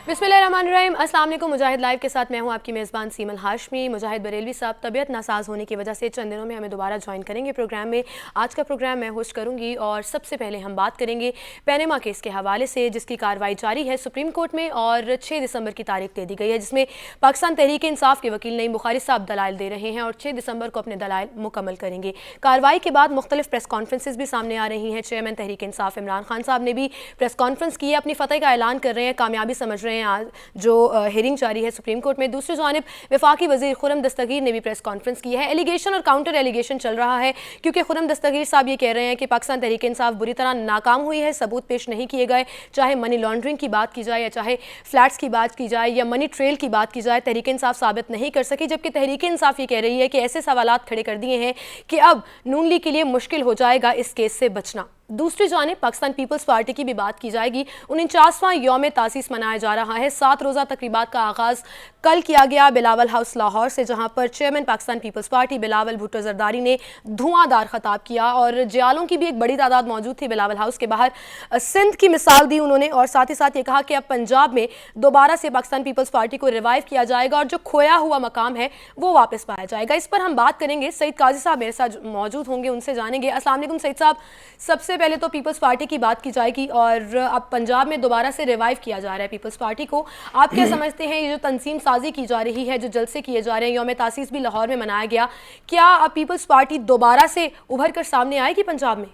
बिस्मिल्लाहिर्रहमानिर्रहीम। अस्सलाम वालेकुम। मुजाहिद लाइव के साथ मैं हूं आपकी मेज़बान सीमल हाशमी। मुजाहिद बरेलवी साहब तबीयत नासाज होने की वजह से चंद दिनों में हमें दोबारा ज्वाइन करेंगे प्रोग्राम में। आज का प्रोग्राम मैं होस्ट करूंगी और सबसे पहले हम बात करेंगे पैनेमा केस के हवाले से, जिसकी कार्रवाई जारी है सुप्रीम कोर्ट में और 6 दिसंबर की तारीख दे दी गई है, जिसमें पाकिस्तान तहरीक इंसाफ के वकील नईम बुखारी साहब दलाइल दे रहे हैं और 6 दिसंबर को अपने दलाइल मुकम्मल करेंगे। कार्रवाई के बाद मुख्तलिफ प्रेस कॉन्फ्रेंसेज भी सामने आ रही हैं। चेयरमैन तहरीक इंसाफ इमरान खान साहब ने भी प्रेस कॉन्फ्रेंस की है, अपनी फतह का ऐलान कर रहे हैं, कामयाबी समझ रहे हैं आज जो हेयरिंग जारी है सुप्रीम कोर्ट में। दूसरी जानिब वफाकी वज़ीर खुर्रम दस्तगीर ने भी प्रेस कॉन्फ्रेंस की है। एलिगेशन और काउंटर एलिगेशन चल रहा है, क्योंकि खुर्रम दस्तगीर साहब ये कह रहे हैं कि पाकिस्तान तहरीक इंसाफ बुरी तरह नाकाम हुई है, सबूत पेश नहीं किए गए, चाहे मनी लॉन्ड्रिंग की बात की जाए या चाहे फ्लैट्स की बात की जाए या मनी ट्रेल की बात की जाए, तहरीक इंसाफ साबित नहीं कर सकी। जबकि तहरीक इंसाफ ये कह रही है कि ऐसे सवालात खड़े कर दिए हैं कि अब नून लीग के लिए मुश्किल हो जाएगा इस केस से बचना। दूसरी जानिब पाकिस्तान पीपल्स पार्टी की भी बात की जाएगी। 49वां यौम तासीस मनाया जा रहा है। 7 रोज़ा तकरीबात का आगाज़ कल किया गया बिलावल हाउस लाहौर से, जहां पर चेयरमैन पाकिस्तान पीपल्स पार्टी बिलावल भुट्टो जरदारी ने धुआंधार खिताब किया और जियालों की भी एक बड़ी तादाद मौजूद थी बिलावल हाउस के बाहर। सिंध की मिसाल दी उन्होंने और साथ ही साथ ये कहा कि अब पंजाब में दोबारा से पाकिस्तान पीपल्स पार्टी को रिवाइव किया जाएगा और जो खोया हुआ मकाम है वो वापस पाया जाएगा। इस पर हम बात करेंगे। सईद काजी साहब मेरे साथ मौजूद होंगे, उनसे जानेंगे। अस्सलाम वालेकुम सईद साहब। सबसे पहले तो पीपल्स पार्टी की बात की जाएगी और अब पंजाब में दोबारा से रिवाइव किया जा रहा है पीपल्स पार्टी को। आप क्या समझते हैं ये जो तंजीम साजी की जा रही है, जो जलसे किए जा रहे हैं, यौम तासीस भी लाहौर में मनाया गया, क्या अब पीपल्स पार्टी दोबारा से उभर कर सामने आएगी पंजाब में?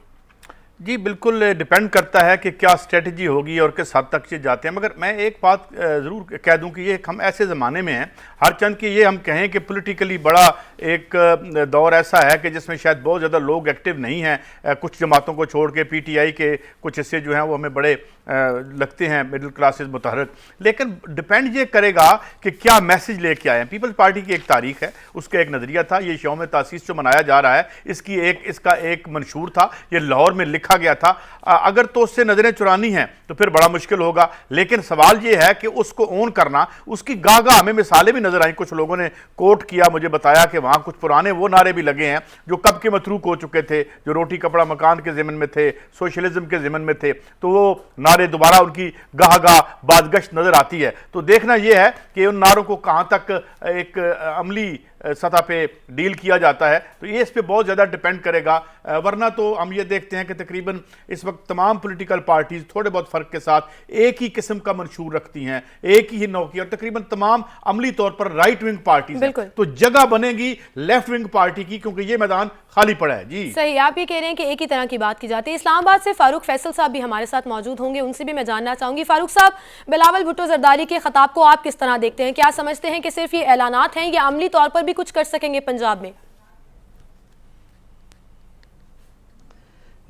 जी बिल्कुल डिपेंड करता है कि क्या स्ट्रेटजी होगी और किस हद तक ये जाते हैं। मगर मैं एक बात ज़रूर कह दूं कि ये हम ऐसे ज़माने में हैं हर चंद कि ये हम कहें कि पॉलिटिकली बड़ा एक दौर ऐसा है कि जिसमें शायद बहुत ज़्यादा लोग एक्टिव नहीं हैं। कुछ जमातों को छोड़ के पीटीआई के कुछ हिस्से जो हैं वो हमें बड़े लगते हैं मिडिल क्लासेस मुतहरक। लेकिन डिपेंड ये करेगा कि क्या मैसेज लेके आए हैं। पीपल्स पार्टी की एक तारीख है, उसका एक नज़रिया था। ये यौम तासीस जो मनाया जा रहा है इसका एक मंशूर था, ये लाहौर में लिखा गया था। अगर तो उससे नजरें चुरानी हैं तो फिर बड़ा मुश्किल होगा। लेकिन सवाल ये है कि उसको ओन करना, उसकी गागा हमें मिसालें भी नजर आई। कुछ लोगों ने कोट किया, मुझे बताया कि वहां कुछ पुराने वो नारे भी लगे हैं जो कब के मतरूक हो चुके थे, जो रोटी कपड़ा मकान के ज़िमन में थे, सोशलिज्म के ज़िमन में थे। तो वो नारे दोबारा उनकी गाह बादगश्त नजर आती है। तो देखना यह है कि उन नारों को कहां तक एक अमली सतह पे डील किया जाता है। तो ये इस पे बहुत ज़्यादा डिपेंड करेगा। वरना तो हम ये देखते हैं कि तकरीबन इस वक्त तमाम पॉलिटिकल पार्टीज थोड़े बहुत फ़र्क के साथ एक ही किस्म का मंशूर रखती हैं, एक ही नौकी, और तकरीबन तमाम अमली तौर पर राइट विंग पार्टीज हैं। तो जगह बनेगी लेफ्ट विंग पार्टी की, क्योंकि ये मैदान खाली पड़ा है। जी सही, आप ये कह रहे हैं कि एक ही तरह की बात की जाती है। इस्लामाबाद से फारूक फैसल साहब भी हमारे साथ मौजूद होंगे, उनसे भी मैं जानना चाहूंगी। फारूक साहब, बिलावल भुट्टो जरदारी के खिताब को आप किस तरह देखते हैं? क्या समझते हैं कि सिर्फ ये ऐलानात हैं या अमली तौर पर भी कुछ कर सकेंगे पंजाब में?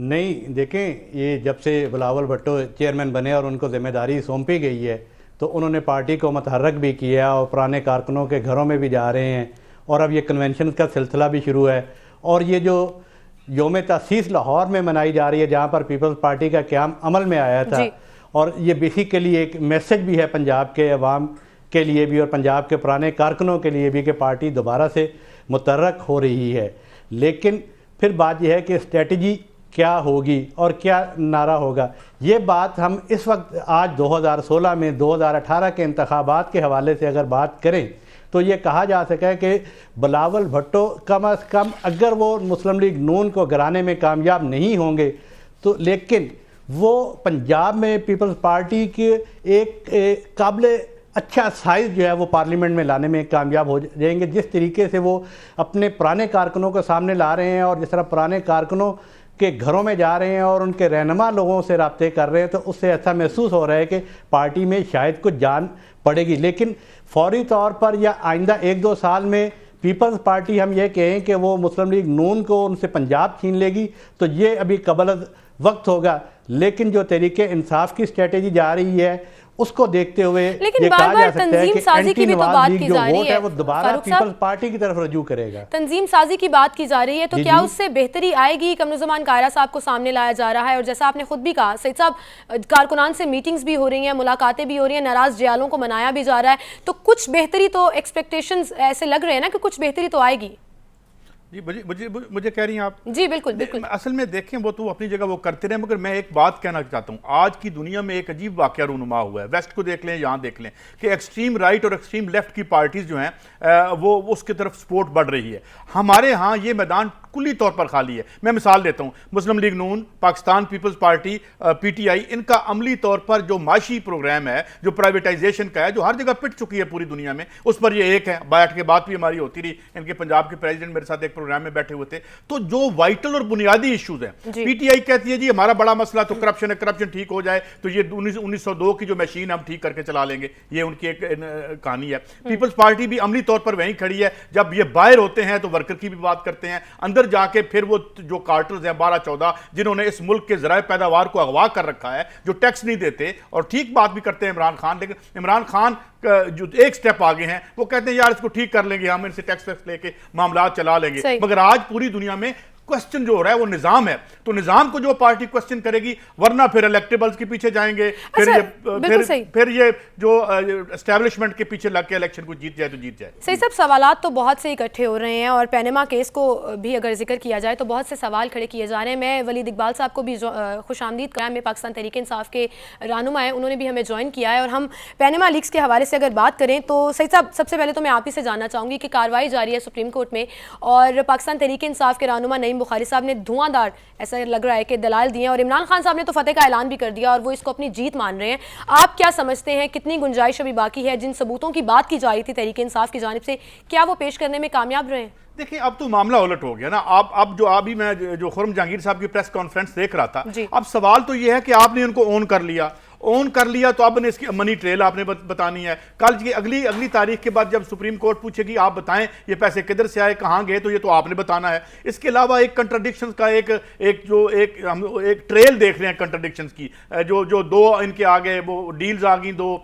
नहीं, देखें, ये जब से बिलावल भुट्टो चेयरमैन बने और उनको जिम्मेदारी सौंपी गई है तो उन्होंने पार्टी को मतहरक भी किया और पुराने कारकुनों के घरों में भी जा रहे हैं और अब ये कन्वेंशन का सिलसिला भी शुरू है। और ये जो यौम तासीस लाहौर में मनाई जा रही है, जहाँ पर पीपल्स पार्टी का क़याम अमल में आया था, और ये बेसिकली एक मैसेज भी है पंजाब के अवाम के लिए भी और पंजाब के पुराने कारकुनों के लिए भी कि पार्टी दोबारा से मुतहर्रक हो रही है। लेकिन फिर बात यह है कि स्ट्रेटजी क्या होगी और क्या नारा होगा। ये बात हम इस वक्त आज 2016 में 2018 के इंतखाबात के हवाले से अगर बात करें तो ये कहा जा सके कि बिलावल भुट्टो कम अज़ कम अगर वो मुस्लिम लीग नून को गिराने में कामयाब नहीं होंगे तो, लेकिन वो पंजाब में पीपल्स पार्टी के एक काबिल अच्छा साइज़ जो है वो पार्लियामेंट में लाने में कामयाब हो जाएंगे। जिस तरीके से वो अपने पुराने कारकुनों को सामने ला रहे हैं और जिस तरह पुराने कारकुनों के घरों में जा रहे हैं और उनके रहनुमा लोगों से राब्ते कर रहे हैं, तो उससे ऐसा महसूस हो रहा है कि पार्टी में शायद कुछ जान पड़ेगी। लेकिन फौरी तौर पर या आइंदा 1-2 साल में पीपल्स पार्टी हम ये कहें कि वो मुस्लिम लीग नून को उनसे पंजाब छीन लेगी, तो ये अभी कबल वक्त होगा। लेकिन जो तरीके इंसाफ की स्ट्रेटेजी जा रही है उसको देखते हुए लेकिन ये कहा जा सकता है कि साजी की भी तो बात की जा रही है, वो दोबारा पीपल्स पार्टी की तरफ रजू करेगा। तंजीम साजी की बात की जा रही है, तो क्या उससे बेहतरी आएगी? कमरुज़्ज़मान कायरा साहब को सामने लाया जा रहा है और जैसा आपने खुद भी कहा सईद साहब, कारकुनान से मीटिंग्स भी हो रही हैं, मुलाकातें भी हो रही हैं, नाराज जियालों को मनाया भी जा रहा है, तो कुछ बेहतरी तो एक्सपेक्टेशंस ऐसे लग रहे हैं ना कि कुछ बेहतरी तो आएगी। جی مجھے کہہ رہی ہیں آپ؟ جی بالکل بالکل. اصل میں دیکھیں وہ تو اپنی جگہ وہ کرتے رہے، مگر میں ایک بات کہنا چاہتا ہوں. آج کی دنیا میں ایک عجیب واقعہ رونما ہوا ہے. ویسٹ کو دیکھ لیں، یہاں دیکھ لیں کہ ایکسٹریم رائٹ اور ایکسٹریم لیفٹ کی پارٹیز جو ہیں وہ اس کی طرف سپورٹ بڑھ رہی ہے. ہمارے ہاں یہ میدان کلی طور پر خالی ہے. میں مثال دیتا ہوں، مسلم لیگ نون، پاکستان پیپلز پارٹی، پی ٹی آئی، ان کا عملی طور پر جو معاشی پروگرام ہے، جو پرائیویٹائزیشن کا ہے، جو ہر جگہ پٹ چکی ہے پوری دنیا میں، اس پر یہ ایک ہے. بیٹھ کے بات بھی ہماری ہوتی رہی. ان کے پنجاب کے پریزیڈنٹ میرے ساتھ ایک پروگرام میں بیٹھے ہوئے تھے. تو جو وائٹل اور بنیادی ایشوز ہیں، پی ٹی آئی کہتی ہے جی ہمارا بڑا مسئلہ تو کرپشن ہے، کرپشن ٹھیک ہو جائے تو یہ 1902 کی جو مشین ہم ٹھیک کر کے چلا لیں گے. یہ ان کی ایک کہانی ہے. پیپلز پارٹی بھی عملی طور پر وہیں کھڑی ہے. جب یہ باہر ہوتے ہیں تو ورکر کی بھی بات کرتے ہیں، اندر جا کے پھر وہ جو کارٹرز ہیں 12-14 جنہوں نے اس ملک کے ذرائع پیداوار کو اغوا کر رکھا ہے، جو ٹیکس نہیں دیتے، اور ٹھیک بات بھی کرتے ہیں عمران خان. لیکن عمران خان جو ایک سٹیپ آگے ہیں، وہ کہتے ہیں یار اس کو ٹھیک کر لیں گے، ہم ان سے ٹیکس لے کے معاملات چلا لیں گے. مگر آج پوری دنیا میں کوسچن جو ہو رہا ہے وہ نظام ہے. تو نظام کو جو پارٹی کوسچن کرے گی، ورنہ پھر الیکٹیبلز کے پیچھے جائیں گے، پھر یہ جو اسٹیبلشمنٹ کے پیچھے لگ کے الیکشن کو جیت جائے تو جیت جائے. صحیح صاحب، سوالات تو بہت سے اکٹھے ہو رہے ہیں، اور پینما کیس کو بھی اگر ذکر کیا جائے تو بہت سے سوال کھڑے کیے جا رہے ہیں. میں ولید اقبال صاحب کو بھی خوش آمدید کریں. میں پاکستان تحریک انصاف کے رہنما ہیں، انہوں نے بھی ہمیں جوائن کیا ہے. اور ہم پینما لیکس کے حوالے سے اگر بات کریں تو صحیح صاحب، سب سے پہلے تو میں آپ ہی سے جاننا چاہوں گی کہ کارروائی جاری ہے سپریم کورٹ میں، اور پاکستان تحریک انصاف کے رہنما نعیم بخاری صاحب نے دھواں دار ایسا لگ رہا ہے کہ دلائل دیے ہیں، اور عمران خان صاحب نے تو فتح کا اعلان بھی کر دیا اور وہ اس کو اپنی جیت مان رہے ہیں. آپ کیا سمجھتے ہیں کتنی گنجائش ابھی باقی ہے؟ جن ثبوتوں کی بات کی جا رہی تھی تحریک انصاف کی جانب سے، کیا وہ پیش کرنے میں کامیاب رہے ہیں؟ دیکھیں اب تو معاملہ الٹ ہو گیا نا. اب جو ابھی میں جو خرم جہانگیر صاحب کی پریس کانفرنس دیکھ رہا تھا، اب سوال تو یہ ہے کہ آپ نے ان کو اون کر لیا تو اب اس کی منی ٹریل آپ نے بتانی ہے. کل کی اگلی تاریخ کے بعد جب سپریم کورٹ پوچھے گی آپ بتائیں یہ پیسے کدھر سے آئے، کہاں گئے، تو یہ تو آپ نے بتانا ہے. اس کے علاوہ ایک کنٹرڈکشنز کا ایک ٹریل دیکھ رہے ہیں کنٹرڈکشنز کی. جو دو ان کے آگے وہ ڈیلز آ گئیں، دو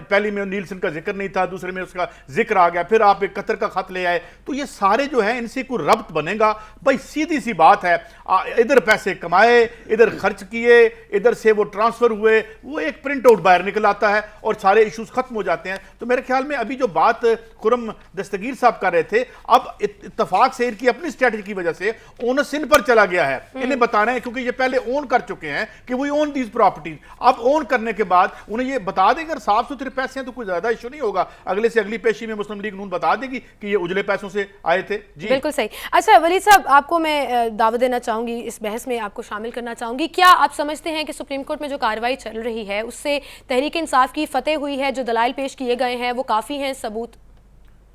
پہلی میں نیلسن کا ذکر نہیں تھا، دوسرے میں اس کا ذکر آ گیا، پھر آپ ایک قطر کا خط لے آئے. تو یہ سارے جو ہیں ان سے کوئی ربط بنے گا؟ بھائی سیدھی سی بات ہے، ادھر پیسے کمائے، ادھر خرچ کیے، ادھر سے وہ ٹرانسفر ہوئے، وہ ایک پرنٹ آؤٹ باہر نکل آتا ہے اور سارے ایشوز ختم ہو جاتے ہیں. تو میرے خیال میں ابھی جو بات خرم دستگیر صاحب کر رہے تھے، اب اتفاق سے ان کی اپنی اسٹریٹجی کی وجہ سے اونس ان پر چلا گیا ہے. انہیں بتانا ہے کیونکہ یہ پہلے اون کر چکے ہیں کہ وی اون دیز پراپرٹیز. اب اون کرنے کے بعد انہیں یہ بتا دیں، اگر صاف ستھرے پیسے ہیں تو کوئی زیادہ ایشو نہیں ہوگا. اگلے سے اگلی پیشی میں مسلم لیگ نون بتا دے گی کہ یہ اجلے پیسوں سے آئے تھے. جی بالکل صحیح. اچھا ولید صاحب، آپ کو میں دعوت دینا چاہوں گی، اس بحث میں آپ کو شامل کرنا چاہوں گی. کیا آپ سمجھتے ہیں کہ سپریم کورٹ میں جو کارروائی چل رہی ہے اس سے تحریک انصاف کی فتح ہوئی ہے؟ جو دلائل پیش کیے گئے ہیں وہ کافی ہیں ثبوت؟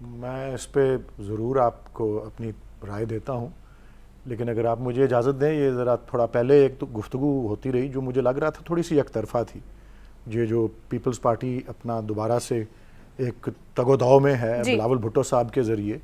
میں اس پہ ضرور آپ کو اپنی رائے دیتا ہوں، لیکن اگر آپ مجھے اجازت دیں، یہ ذرا تھوڑا پہلے ایک تو گفتگو ہوتی رہی جو مجھے لگ رہا تھا تھوڑی سی یک طرفہ تھی. یہ جو پیپلز پارٹی اپنا دوبارہ سے ایک تگ و دو میں ہے بلاول بھٹو صاحب کے ذریعے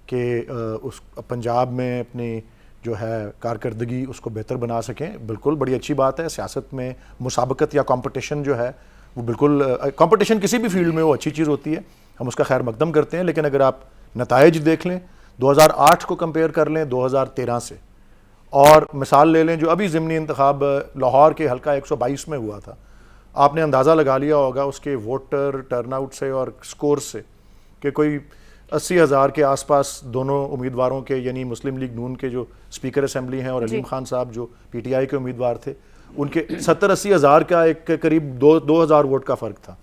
کہ اس پنجاب میں اپنی جو ہے کارکردگی اس کو بہتر بنا سکیں. بالکل بڑی اچھی بات ہے. سیاست میں مسابقت یا کمپٹیشن جو ہے وہ بالکل، کمپٹیشن کسی بھی فیلڈ میں وہ اچھی چیز ہوتی ہے، ہم اس کا خیر مقدم کرتے ہیں. لیکن اگر آپ نتائج دیکھ لیں، 2008 کو کمپیئر کر لیں 2013 سے، اور مثال لے لیں جو ابھی ضمنی انتخاب لاہور کے حلقہ 122 میں ہوا تھا، آپ نے اندازہ لگا لیا ہوگا اس کے ووٹر ٹرن آؤٹ سے اور سکور سے کہ کوئی 80,000 کے آس پاس دونوں امیدواروں کے، یعنی مسلم لیگ نون کے جو اسپیکر اسمبلی ہیں اور علیم خان صاحب جو پی ٹی آئی کے امیدوار تھے، ان کے 70-80 ہزار کا ایک قریب 2,000 ووٹ کا فرق تھا.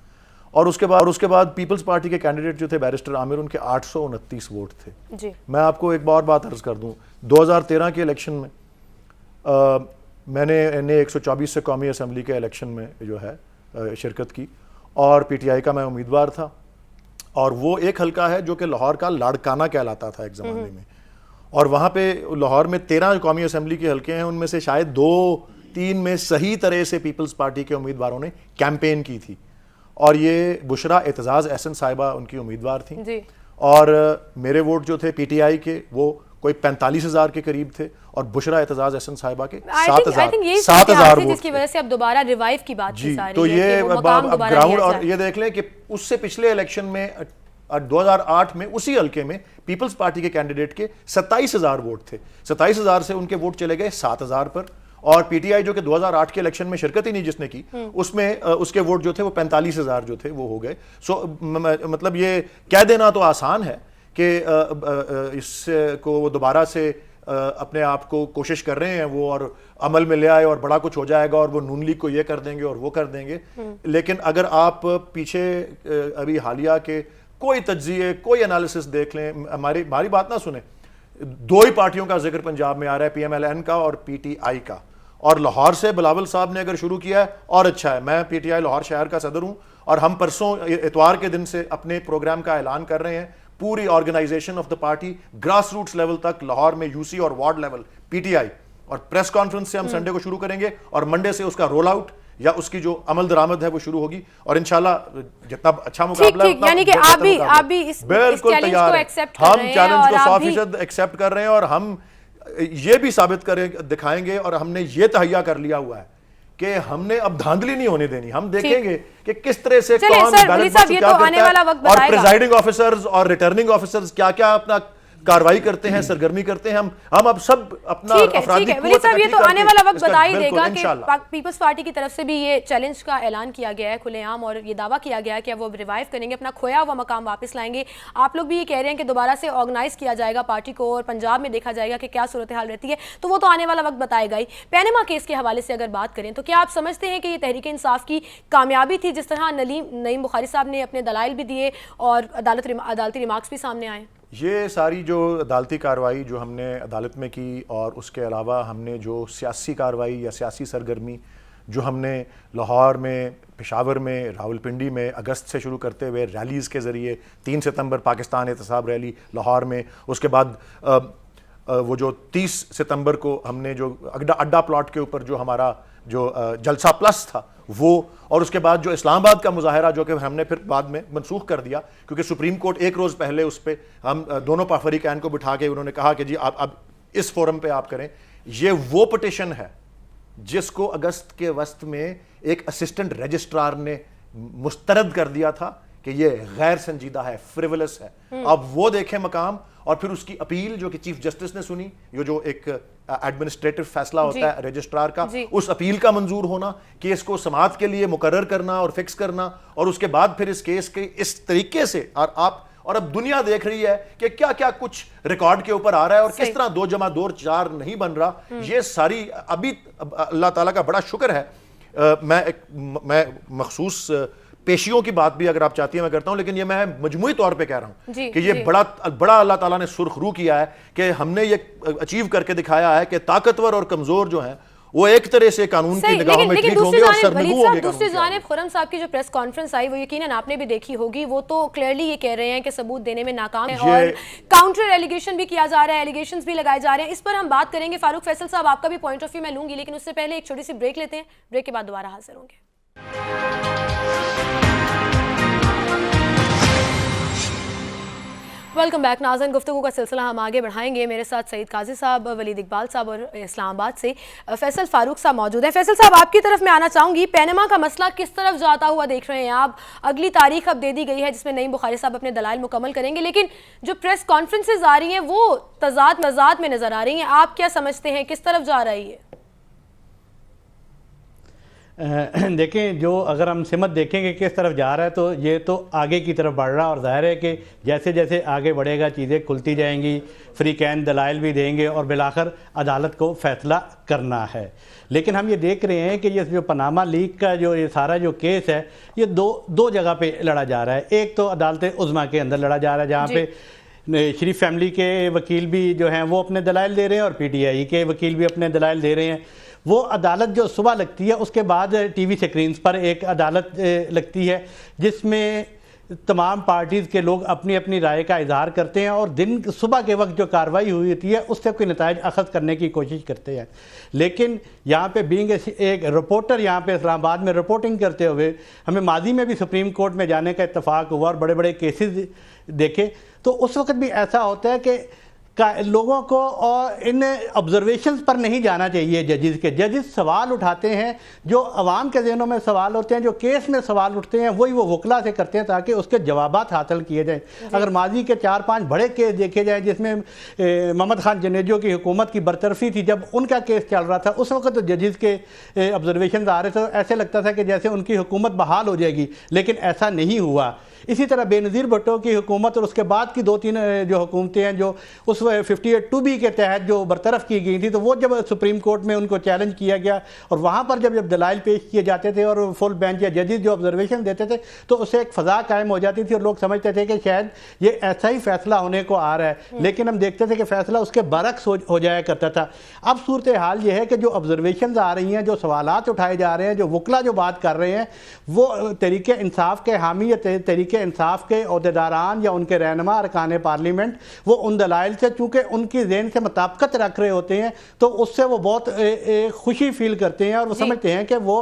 اور اس کے بعد پیپلز پارٹی کے کینڈیڈیٹ جو تھے بیرسٹر عامر، ان کے 829 ووٹ تھے. میں آپ کو ایک اور بات عرض کر دوں، 2013 کے الیکشن میں میں نے NA-124 سے قومی اسمبلی کے الیکشن میں جو ہے شرکت کی، اور پی ٹی آئی کا میں امیدوار تھا. اور وہ ایک حلقہ ہے جو کہ لاہور کا لاڑکانہ کہلاتا تھا ایک زمانے میں، اور وہاں پہ لاہور میں 13 قومی اسمبلی کے حلقے ہیں، ان میں سے شاید 2-3 میں صحیح طرح سے پیپلز پارٹی کے امیدواروں نے کیمپین کی تھی، اور یہ بشرا اعتزاز احسن صاحبہ ان کی امیدوار تھیں. اور میرے ووٹ جو تھے پی ٹی آئی کے وہ کوئی 45,000 کے قریب تھے، اور بشرا اعتزاز احسن صاحبہ کے 7,000 ووٹ، جس کی وجہ سے اب دوبارہ ریوائیو کی بات کی جا رہی ہے. تو یہ گراؤنڈ، اور یہ دیکھ لیں کہ اس سے پچھلے الیکشن میں 2008 میں اسی حلقے میں پیپلز پارٹی کے کینڈیڈیٹ کے 27,000 ووٹ تھے. 27,000 سے ان کے ووٹ چلے گئے 7,000 پر، اور پی ٹی آئی جو کہ 2008 کے الیکشن میں شرکت ہی نہیں جس نے کی، اس میں اس کے ووٹ جو تھے وہ 45,000 جو تھے وہ ہو گئے. سو مطلب یہ کہہ دینا تو آسان ہے کہ اس کو وہ دوبارہ سے اپنے آپ کو کوشش کر رہے ہیں وہ اور عمل میں لے آئے اور بڑا کچھ ہو جائے گا اور وہ نون لیگ کو یہ کر دیں گے اور وہ کر دیں گے. لیکن اگر آپ پیچھے ابھی حالیہ کے کوئی تجزیے کوئی انالیسس دیکھ لیں, ہماری بات نہ سنیں, 2 ہی پارٹیوں کا ذکر پنجاب میں آ رہا ہے, پی ایم ایل این کا اور پی ٹی آئی کا, اور لاہور سے بلاول صاحب نے اگر شروع کیا ہے اور اچھا ہے. میں پی ٹی آئی لاہور شہر کا صدر ہوں اور ہم پرسوں اتوار کے دن سے اپنے پروگرام کا اعلان کر رہے ہیں. پوری organization of the party grass roots level تک لاہور میں یو سی اور ward level P T I, اور پریس کانفرنس سے ہم سنڈے کو شروع کریں گے اور منڈے سے اس کا رول آؤٹ یا اس کی جو عمل درآمد ہے وہ شروع ہوگی, اور انشاءاللہ جتنا اچھا مقابلہ ہے یعنی کہ آپ بھی اس چیلنج کو ایکسپٹ کر رہے ہیں, ہم چیلنج کو 100% ایکسپٹ کر رہے ہیں, اور ہم یہ بھی ثابت دکھائیں گے, اور ہم نے یہ تہیا کر لیا ہوا ہے کہ ہم نے اب دھاندلی نہیں ہونے دینی. ہم دیکھیں گے کہ کس طرح سے کون بیلٹ باکس کیا کرتا ہے, اور پریزائڈنگ آفیسرز اور ریٹرننگ آفیسرز کیا کیا اپنا کاروائی کرتے ہیں, سرگرمی کرتے ہیں. ہم اب سب اپنا افرادی قوت یہ تو آنے والا وقت بتا ہی دے گا کہ پیپلز پارٹی کی طرف سے بھی یہ چیلنج کا اعلان کیا گیا ہے کھلے عام, اور یہ دعویٰ کیا گیا ہے کہ وہ ریوائیو کریں گے, اپنا کھویا ہوا مقام واپس لائیں گے. آپ لوگ بھی یہ کہہ رہے ہیں کہ دوبارہ سے آرگنائز کیا جائے گا پارٹی کو, اور پنجاب میں دیکھا جائے گا کہ کیا صورتحال رہتی ہے, تو وہ تو آنے والا وقت بتائے گا ہی. پینما کیس کے حوالے سے اگر بات کریں تو کیا آپ سمجھتے ہیں کہ یہ تحریک انصاف کی کامیابی تھی, جس طرح نعیم بخاری صاحب نے اپنے دلائل بھی دیے اور عدالتی ریمارکس بھی سامنے آئے؟ یہ ساری جو عدالتی کارروائی جو ہم نے عدالت میں کی, اور اس کے علاوہ ہم نے جو سیاسی کارروائی یا سیاسی سرگرمی جو ہم نے لاہور میں, پشاور میں, راولپنڈی میں اگست سے شروع کرتے ہوئے ریلیز کے ذریعے 3 ستمبر پاکستان احتساب ریلی لاہور میں, اس کے بعد وہ جو 30 ستمبر کو ہم نے جو اڈا پلاٹ کے اوپر جو ہمارا جو جلسہ پلس تھا وہ, اور اس کے بعد جو اسلام آباد کا مظاہرہ جو کہ ہم نے پھر بعد میں منسوخ کر دیا کیونکہ سپریم کورٹ ایک روز پہلے اس پہ ہم دونوں فریقین کو بٹھا کے انہوں نے کہا کہ جی آپ اب اس فورم پہ آپ کریں. یہ وہ پٹیشن ہے جس کو اگست کے وسط میں ایک اسسٹنٹ رجسٹرار نے مسترد کر دیا تھا کہ یہ غیر سنجیدہ ہے, فریولس ہے. اب وہ دیکھیں مقام, اور پھر اس کی اپیل جو کہ چیف جسٹس نے سنی, یہ جو ایک ایڈمنسٹریٹو فیصلہ ہوتا ہے رجسٹرار کا, اس اپیل کا منظور ہونا, کیس کو سماعت کے لیے مقرر کرنا اور فکس کرنا, اور اس کے بعد پھر اس کیس کے اس طریقے سے, اور اب دنیا دیکھ رہی ہے کہ کیا کیا کچھ ریکارڈ کے اوپر آ رہا ہے اور کس طرح 2 + 2 = 4 نہیں بن رہا. یہ ساری ابھی اللہ تعالیٰ کا بڑا شکر ہے. میں مخصوص پیشیوں کی بات بھی اگر آپ چاہتی ہیں میں کرتا ہوں, لیکن یہ میں مجموعی طور پہ کہہ رہا ہوں کہ یہ بڑا اللہ تعالیٰ نے سرخ رو کیا ہے کہ ہم نے یہ اچیو کر کے دکھایا ہے کہ طاقتور اور کمزور جو ہیں وہ ایک طرح سے قانون کی نگاہوں میں ٹریٹ ہوں گے اور سرنگو ہوں گے. دوسری جانب خرم صاحب کی جو پریس کانفرنس آئی وہ یقیناً آپ نے بھی دیکھی ہوگی, وہ تو کلیئرلی یہ کہہ رہے ہیں کہ ثبوت دینے میں ناکام ہے, اور کاؤنٹر ایلیگیشن بھی کیا جا رہا ہے, ایلیگیشنز بھی لگائے جا رہے ہیں. اس پر ہم بات کریں گے. فاروق فیصل صاحب آپ کا بھی پوائنٹ آف ویو میں لوں گی, لیکن اس سے پہلے ایک چھوٹی سی بریک لیتے ہیں. بریک کے بعد دوبارہ حاضر ہوں گے. ویلکم بیک ناظرین, گفتگو کا سلسلہ ہم آگے بڑھائیں گے. میرے ساتھ سعید قاضی صاحب, ولید اقبال صاحب, اور اسلام آباد سے فیصل فاروق صاحب موجود ہیں. فیصل صاحب آپ کی طرف میں آنا چاہوں گی. پینما کا مسئلہ کس طرف جاتا ہوا دیکھ رہے ہیں آپ؟ اگلی تاریخ اب دے دی گئی ہے جس میں نعیم بخاری صاحب اپنے دلائل مکمل کریں گے, لیکن جو پریس کانفرنسز آ رہی ہیں وہ تضاد مزاد میں نظر آ رہی ہیں. آپ کیا سمجھتے ہیں کس طرف جا رہی ہے؟ دیکھیں, جو اگر ہم سمت دیکھیں کہ کس طرف جا رہا ہے تو یہ تو آگے کی طرف بڑھ رہا, اور ظاہر ہے کہ جیسے جیسے آگے بڑھے گا چیزیں کھلتی جائیں گی, فریقین دلائل بھی دیں گے اور بالآخر عدالت کو فیصلہ کرنا ہے. لیکن ہم یہ دیکھ رہے ہیں کہ یہ جو پاناما لیک کا جو یہ سارا جو کیس ہے یہ دو جگہ پہ لڑا جا رہا ہے. ایک تو عدالت عظمیٰ کے اندر لڑا جا رہا ہے جہاں پہ شریف فیملی کے وکیل بھی جو ہیں وہ اپنے دلائل دے رہے ہیں اور پی ٹی آئی کے وکیل بھی اپنے دلائل دے رہے ہیں. وہ عدالت جو صبح لگتی ہے اس کے بعد ٹی وی سکرینز پر ایک عدالت لگتی ہے جس میں تمام پارٹیز کے لوگ اپنی اپنی رائے کا اظہار کرتے ہیں اور دن صبح کے وقت جو کارروائی ہوئی ہوتی ہے اس سے کوئی نتائج اخذ کرنے کی کوشش کرتے ہیں. لیکن یہاں پہ بینگ ایک رپورٹر یہاں پہ اسلام آباد میں رپورٹنگ کرتے ہوئے ہمیں ماضی میں بھی سپریم کورٹ میں جانے کا اتفاق ہوا اور بڑے بڑے کیسز دیکھے, تو اس وقت بھی ایسا ہوتا ہے کہ لوگوں کو اور ان آبزرویشنز پر نہیں جانا چاہیے. ججز سوال اٹھاتے ہیں جو عوام کے ذہنوں میں سوال ہوتے ہیں, جو کیس میں سوال اٹھتے ہیں وہی وہ وکلا سے کرتے ہیں تاکہ اس کے جوابات حاصل کیے جائیں. اگر ماضی کے 4-5 بڑے کیس دیکھے جائیں جس میں محمد خان جنیجو کی حکومت کی برطرفی تھی, جب ان کا کیس چل رہا تھا اس وقت تو ججز کے آبزرویشنز آ رہے تھے, ایسے لگتا تھا کہ جیسے ان کی حکومت بحال ہو جائے گی, لیکن ایسا نہیں ہوا. इसी तरह बेनज़ीर भुट्टो की हुकूमत और उसके बाद की 2-3 जो हुकूमतें हैं जो उस 58(2)B के तहत जो बरतरफ की गई थी, तो वो जब सुप्रीम कोर्ट में उनको चैलेंज किया गया और वहाँ पर जब दलाइल पेश किए जाते थे और फुल बेंच या जजेस जो ऑब्जर्वेशन देते थे तो उससे एक फ़ज़ा कायम हो जाती थी और लोग समझते थे कि शायद ये ऐसा ही फैसला होने को आ रहा है, लेकिन हम देखते थे कि फैसला उसके बरक्स हो जाया करता था। अब सूरत हाल ये है कि जो ऑब्जर्वेशन आ रही हैं, जो सवालात उठाए जा रहे हैं, जो वकला जो बात कर रहे हैं, वो तरीके इंसाफ के हामी या तरीके इंसाफ के अहदेदारान या उनके रहनुमा अरकान पार्लियामेंट वो उन दलाइल से चूँकि उनकी ज़हन से मुताबिकत रख रहे होते हैं तो उससे वो बहुत खुशी फील करते हैं और वो समझते हैं कि वो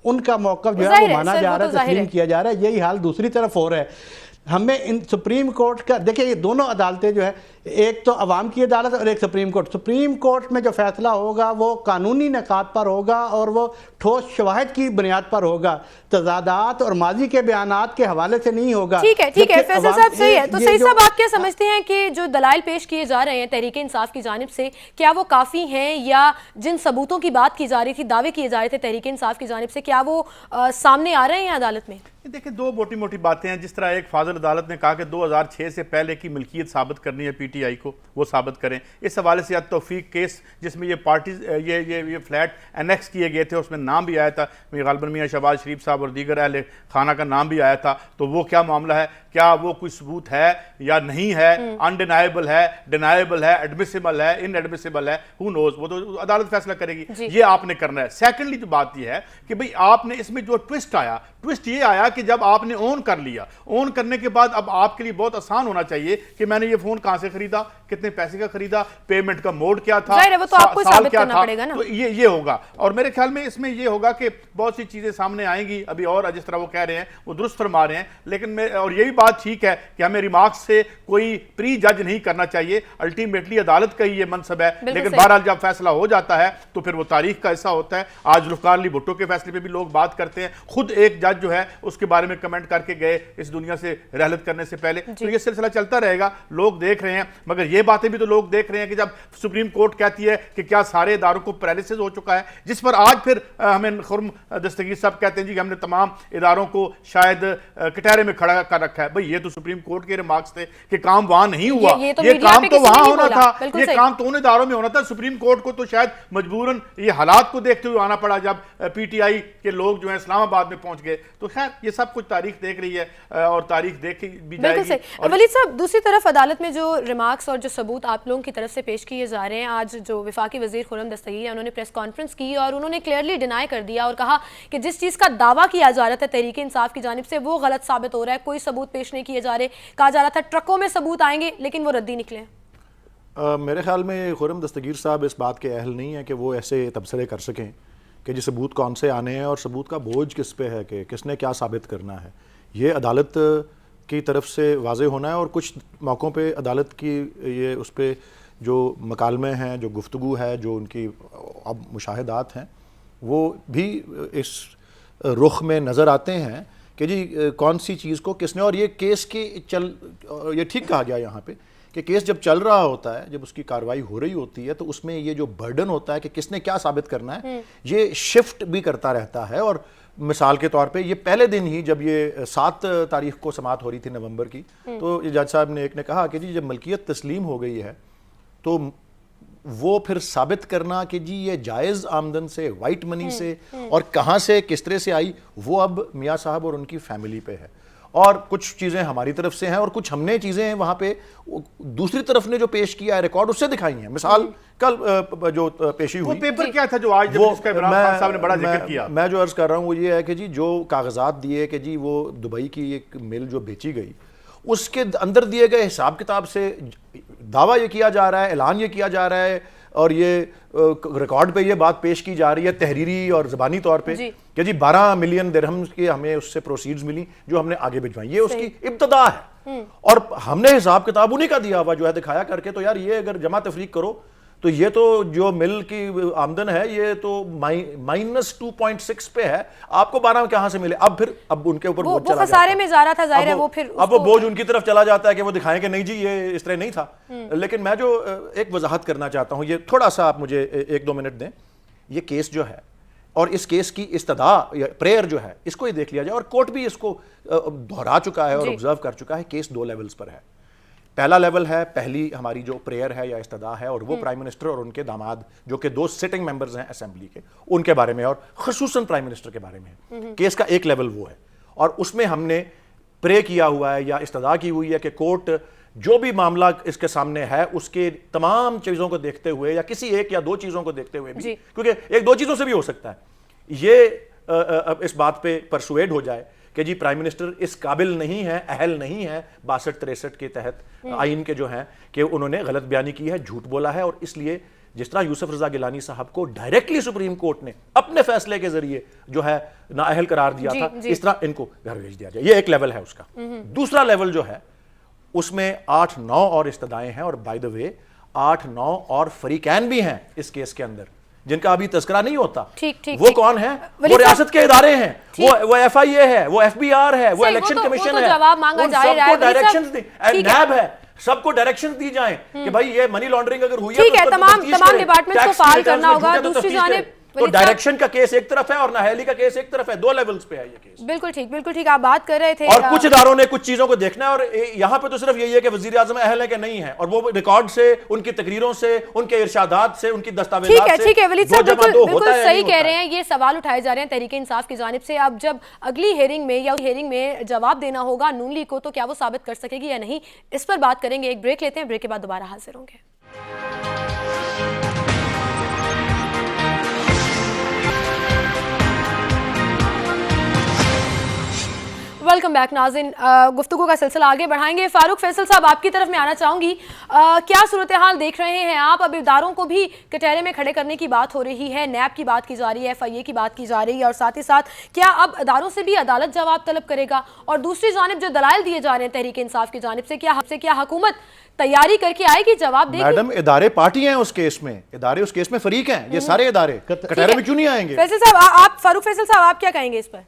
उनका मौक़िफ़ जो है वो माना जा रहा है, तस्लीम किया जा रहा है। यही हाल दूसरी तरफ हो रहा है। हमें इन सुप्रीम कोर्ट का देखिए, ये दोनों अदालतें जो है, एक तो अवाम की अदालत और एक सुप्रीम कोर्ट में जो फैसला होगा वो कानूनी निकात पर होगा और वो ठोस शवाहिद की बुनियाद पर होगा, तजादात और माजी के बयानात के हवाले से नहीं होगा। ठीक है फैसल साहब, सही है। तो सही साहब, आप क्या समझते हैं कि जो दलाइल पेश किए जा रहे हैं तहरीक इंसाफ की जानिब से, क्या वो काफ़ी हैं या जिन सबूतों की बात की जा रही थी, दावे किए जा रहे थे तहरीक इंसाफ की जानिब से, क्या वो सामने आ रहे हैं अदालत में? देखिए, दो मोटी मोटी बातें हैं। जिस तरह एक फाजिल अदालत ने कहा कि 2006 से पहले की मिल्कियत साबित करनी है पीटीआई को, वो साबित करें। इस हवाले से तौफीक केस जिसमें ये पार्टीज ये फ्लैट एनेक्स किए गए थे, उसमें नाम भी आया था गालिबन मियां शहबाज शरीफ साहब और दीगर अहले खाना का नाम भी आया था। तो वो क्या मामला है, क्या वो कोई सबूत है या नहीं है, अनडिनाइबल है, डिनाइबल है, एडमिसिबल है, इनएडमिसिबल है, हु नोज, वो तो अदालत फैसला करेगी। ये आपने करना है। सेकेंडली जो बात ये है कि भाई आपने इसमें जो ट्विस्ट ये आया कि जब आपने ओन कर लिया, ओन करने के बाद अब आपके लिए बहुत आसान होना चाहिए कि मैंने ये फोन कहां से खरीदा, कितने पैसे का खरीदा, पेमेंट का मोड क्या था, वो तो आपको साबित करना पड़ेगा ना। तो ये होगा। और मेरे ख्याल में इसमें ये होगा कि बहुत सी चीजें सामने आएंगी अभी, और जिस तरह वो कह रहे हैं वो दुरुस्त फरमा रहे हैं, लेकिन और यही बात ठीक है कि हमें रिमार्क्स से कोई प्री जज नहीं करना चाहिए। अल्टीमेटली अदालत का ही ये मनसब है, लेकिन बहरहाल जब फैसला हो जाता है तो फिर वो तारीख का हिस्सा होता है। आज जुल्फ़िकार अली भुट्टो के फैसले पे भी लोग बात करते हैं, खुद एक जज जो है उसके बारे में कमेंट करके गए इस दुनिया से रहलत करने से पहले। तो ये सिलसिला चलता रहेगा, लोग देख रहे हैं। मगर ये बातें भी तो लोग देख रहे हैं कि जब सुप्रीम कोर्ट कहती है कि क्या सारे इदारों को पैरालिसिस हो चुका है, जिस पर आज फिर हमें खुर्म दस्तगीर साहब कहते हैं जी कि हमने तमाम इदारों को शायद कटहरे में खड़ा कर रखा है। भाई ये तो सुप्रीम कोर्ट के रिमार्क्स थे कि काम वहां नहीं हुआ, ये काम तो वहां होना था, ये काम तो उन इदारों में होना था। सुप्रीम कोर्ट को तो शायद मजबूरन ये हालात को देखते हुए आना पड़ा जब पीटीआई के लोग जो है इस्लामाबाद में पहुंच गए। तो खैर ये सब कुछ तारीख देख रही है और तारीख देखी भी जाएगी। वलीद साहब, दूसरी तरफ अदालत में जो रिमार्क्स और जो सबूत आप लोगों की तरफ से पेश किए जा रहे हैं, आज जो वफाकी वजीर खुर्रम दस्तगीर उन्होंने प्रेस कॉन्फ्रेंस की और उन्होंने क्लियरली डिनाई कर दिया और कहा कि जिस चीज़ का दावा किया जा रहा था तहरीक इंसाफ की जानिब से वो गलत साबित हो रहा है, कोई सबूत पेश नहीं किए जा रहे। कहा जा रहा था ट्रकों में सबूत आएंगे लेकिन वो रद्दी निकले। मेरे ख्याल में खुर्रम दस्तगीर साहब इस बात के अहल नहीं है कि वो ऐसे तबसरे कर सकें कि जी सबूत कौन से आने हैं और सबूत का बोझ किस पे है कि किसने क्या साबित करना है। ये अदालत की तरफ से वाज़े होना है और कुछ मौक़ों पे अदालत की ये उस पर जो मकालमे हैं, जो गुफ्तगू है, जो उनकी अब मुशाहिदात हैं, वो भी इस रुख में नज़र आते हैं कि जी कौन सी चीज़ को किसने। और ये केस की ये ठीक कहा गया यहाँ पे कि केस जब चल रहा होता है, जब उसकी कार्रवाई हो रही होती है, तो उसमें ये जो बर्डन होता है कि किसने क्या साबित करना है, ये शिफ्ट भी करता रहता है। और मिसाल के तौर पे ये पहले दिन ही जब ये 7 तारीख को समाअत हो रही थी नवंबर की, तो जज साहब ने एक ने कहा कि जी जब मलकियत तस्लीम हो गई है तो वो फिर साबित करना कि जी ये जायज़ आमदन से, वाइट मनी से और कहाँ से किस तरह से आई, वो अब मियाँ साहब और उनकी फैमिली पे है। और कुछ चीज़ें हमारी तरफ से हैं और कुछ हमने चीज़ें वहाँ पे दूसरी तरफ ने जो पेश किया है रिकॉर्ड उससे दिखाई हैं। मिसाल कल जो पेशी हुई, वो पेपर क्या था जो आज जब इसका इमरान खान साहब ने बड़ा जिक्र किया। मैं जो अर्ज़ कर रहा हूँ वो ये है कि जी जो कागजात दिए कि जी वो दुबई की एक मिल जो बेची गई, उसके अंदर दिए गए हिसाब किताब से दावा ये किया जा रहा है, ऐलान ये किया जा रहा है और ये रिकॉर्ड पे ये बात पेश की जा रही है तहरीरी और ज़बानी तौर पे कि जी 12 मिलियन दिरहम्स की हमें उससे प्रोसीड्स मिली जो हमने आगे भिजवाई। ये उसकी इब्तदा है और हमने हिसाब किताब उन्हीं का दिया हुआ जो है दिखाया करके। तो यार ये अगर जमा तफरीक करो तो ये तो जो मिल की आमदन है ये तो -2.6 पे है, आपको 12 कहाँ से मिले। अब उनके ऊपर बोझ चला जाता है, में जा रहा था ज़ाहिर है, वो फिर अब वो बोझ उनकी तरफ चला जाता है कि वो दिखाएं कि नहीं जी ये इस तरह नहीं था। लेकिन मैं जो एक वजाहत करना चाहता हूँ, ये थोड़ा सा आप मुझे 1-2 मिनट दें। ये केस जो है اور اس کیس کی استدعا یا پریئر جو ہے اس کو ہی دیکھ لیا جائے. اور کورٹ بھی اس کو دہرا چکا ہے اور آبزرو کر چکا ہے. کیس 2 لیولز پر ہے. پہلا لیول ہے پہلی ہماری جو پریئر ہے یا استدعا ہے, اور وہ پرائم منسٹر اور ان کے داماد جو کہ 2 سٹنگ ممبرز ہیں اسمبلی کے, ان کے بارے میں اور خصوصاً پرائم منسٹر کے بارے میں. کیس کا ایک لیول وہ ہے, اور اس میں ہم نے پرے کیا ہوا ہے یا استدعا کی ہوئی ہے کہ کورٹ جو بھی معاملہ اس کے سامنے ہے اس کے تمام چیزوں کو دیکھتے ہوئے یا کسی ایک یا 2 چیزوں کو دیکھتے ہوئے بھی, کیونکہ 1-2 چیزوں سے بھی ہو سکتا ہے, یہ اس بات پہ پرسویڈ ہو جائے کہ جی پرائم منسٹر اس قابل نہیں ہے, اہل نہیں ہے 62-63 کے تحت آئین کے جو ہیں, کہ انہوں نے غلط بیانی کی ہے, جھوٹ بولا ہے, اور اس لیے جس طرح یوسف رضا گیلانی صاحب کو ڈائریکٹلی سپریم کورٹ نے اپنے فیصلے کے ذریعے جو ہے نااہل قرار دیا تھا, اس طرح ان کو گھر بھیج دیا جائے. یہ ایک لیول ہے اس کا. دوسرا لیول جو ہے اس میں 8-9 اور استدعائیں ہیں, اور بائی دا وے 8-9 اور فریقین بھی ہیں اس کیس کے اندر جن کا ابھی تذکرہ نہیں ہوتا. وہ کون ہیں؟ وہ ریاست کے ادارے ہیں, وہ ایف آئی اے ہے, وہ ایف بی آر ہے, وہ الیکشن کمیشن ہے, ان سب کو ڈائریکشنز دی, نیب ہے, سب کو ڈائریکشنز دی جائیں کہ بھائی یہ منی لانڈرنگ اگر ہوئی ہے تو تمام ڈپارٹمنٹس کو فعال کرنا ہوگا. دوسری جانب تو ڈائریکشن کا کیس ایک طرف ہے اور نااہلی کا کیس ایک طرف ہے. 2 لیولز پہ ہے یہ کیس. بالکل ٹھیک آپ بات کر رہے تھے. اور کچھ اداروں نے کچھ چیزوں کو دیکھنا ہے, اور یہاں پہ تو صرف یہی ہے کہ وزیر اعظم اہل ہے کہ نہیں ہے, اور وہ ریکارڈ سے, ان کی تقریروں سے, ان کے ارشادات سے, ان کی دستاویزات سے, ٹھیک ہے ولید صاحب بالکل صحیح کہہ رہے ہیں. یہ سوال اٹھائے جا رہے ہیں تحریک انصاف کی جانب سے. اب جب اگلی ہیئرنگ میں جواب دینا ہوگا نون لیگ کو, تو کیا وہ ثابت کر سکے گی یا نہیں, اس پر بات کریں گے. ایک بریک لیتے ہیں, بریک کے بعد دوبارہ حاضر ہوں گے. ویلکم بیک ناظرین. گفتگو کا سلسلہ آگے بڑھائیں گے. فاروق فیصل صاحب, آپ کی طرف میں آنا چاہوں گی. کیا صورتحال دیکھ رہے ہیں آپ؟ اب اداروں کو بھی کٹہرے میں کھڑے کرنے کی بات ہو رہی ہے, نیب کی بات کی جا رہی ہے, ایف آئی اے کی بات کی جا رہی ہے, اور ساتھ ہی ساتھ کیا اب اداروں سے بھی عدالت جواب طلب کرے گا؟ اور دوسری جانب جو دلائل دیے جا رہے ہیں تحریک انصاف کی جانب سے, کیا حکومت تیاری کر کے آئے گی جواب دے گی؟ میڈم ادارے پارٹی ہیں اس کیس میں, ادارے اس کیس میں فریق ہیں, یہ سارے ادارے کٹہرے میں کیوں نہیں آئیں گے؟ فیصل صاحب, فاروق فیصل صاحب, آپ کیا کہیں گے اس پر؟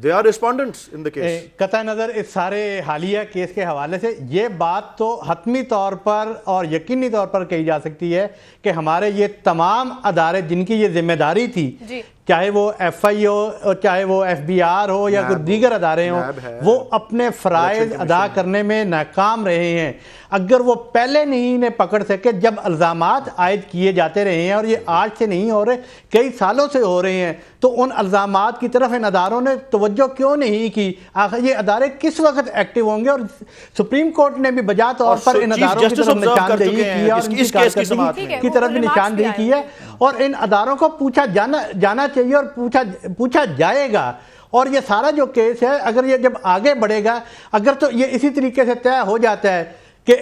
They are respondents in the case. قطع نظر اس سارے حالیہ کیس کے حوالے سے یہ بات تو حتمی طور پر اور یقینی طور پر کہی جا سکتی ہے کہ ہمارے یہ تمام ادارے جن کی یہ ذمہ داری تھی, چاہے وہ ایف آئی ہو, چاہے وہ ایف بی آر ہو یا کوئی دیگر ادارے ہوں, وہ اپنے فرائض ادا کرنے میں ناکام رہے ہیں. اگر وہ پہلے نہیں پکڑ سکے جب الزامات عائد کیے جاتے رہے ہیں, اور یہ آج سے نہیں ہو رہے, کئی سالوں سے ہو رہے ہیں, تو ان الزامات کی طرف ان اداروں نے توجہ کیوں نہیں کی؟ آخر یہ ادارے کس وقت ایکٹیو ہوں گے؟ اور سپریم کورٹ نے بھی بجا طور پر ان اداروں کی طرف نشاندہی کی اور ان کی کارکردگی کی طرف بھی نشاندہی کی ہے, اور ان اداروں کو پوچھا جانا چاہیے اور پوچھا جائے گا. اور یہ سارا جو کیس ہے اگر یہ جب آگے بڑھے گا, اگر تو یہ اسی طریقے سے طے ہو جاتا ہے کہ